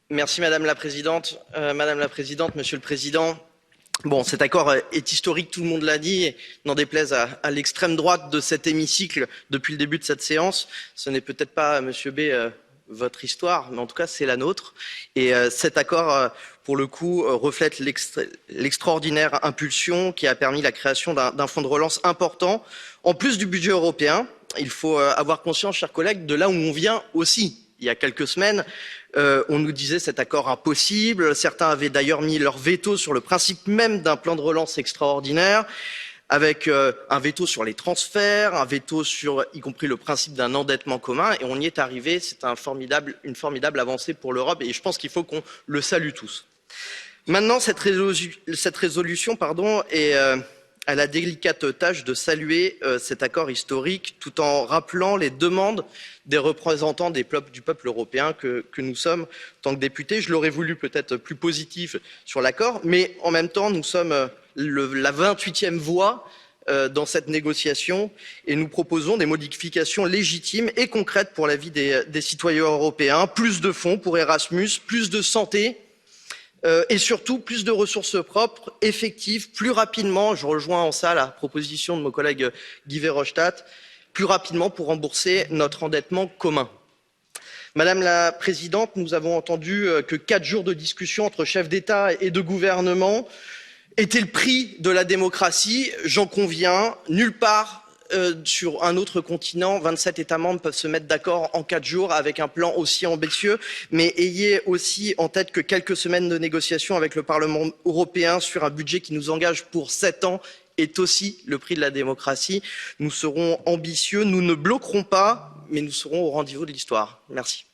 Merci Madame la Présidente. Monsieur le Président. Bon, cet accord est historique, tout le monde l'a dit, n'en déplaise à l'extrême droite de cet hémicycle depuis le début de cette séance. Ce n'est peut-être pas, Monsieur B, votre histoire, mais en tout cas c'est la nôtre. Et cet accord, pour le coup, reflète l'extraordinaire impulsion qui a permis la création d'un fonds de relance important. En plus du budget européen, il faut avoir conscience, chers collègues, de là où on vient aussi. Il y a quelques semaines, on nous disait cet accord impossible. Certains avaient d'ailleurs mis leur veto sur le principe même d'un plan de relance extraordinaire, avec un veto sur les transferts, un veto sur y compris le principe d'un endettement commun. Et on y est arrivé. C'est une formidable avancée pour l'Europe et je pense qu'il faut qu'on le salue tous. Maintenant, cette résolution est à la délicate tâche de saluer cet accord historique tout en rappelant les demandes des représentants du peuple européen que nous sommes en tant que députés. Je l'aurais voulu peut-être plus positif sur l'accord, mais en même temps, nous sommes la 28e voix dans cette négociation et nous proposons des modifications légitimes et concrètes pour la vie des citoyens européens. Plus de fonds pour Erasmus, plus de santé, et surtout plus de ressources propres effectives plus rapidement. Je rejoins en ça la proposition de mon collègue Guy Verhofstadt, plus rapidement pour rembourser notre endettement commun. Madame la Présidente, nous avons entendu que 4 jours de discussion entre chefs d'État et de gouvernement étaient le prix de la démocratie. J'en conviens, nulle part sur un autre continent, 27 États membres peuvent se mettre d'accord en 4 jours avec un plan aussi ambitieux. Mais ayez aussi en tête que quelques semaines de négociations avec le Parlement européen sur un budget qui nous engage pour 7 ans est aussi le prix de la démocratie. Nous serons ambitieux, nous ne bloquerons pas, mais nous serons au rendez-vous de l'histoire. Merci.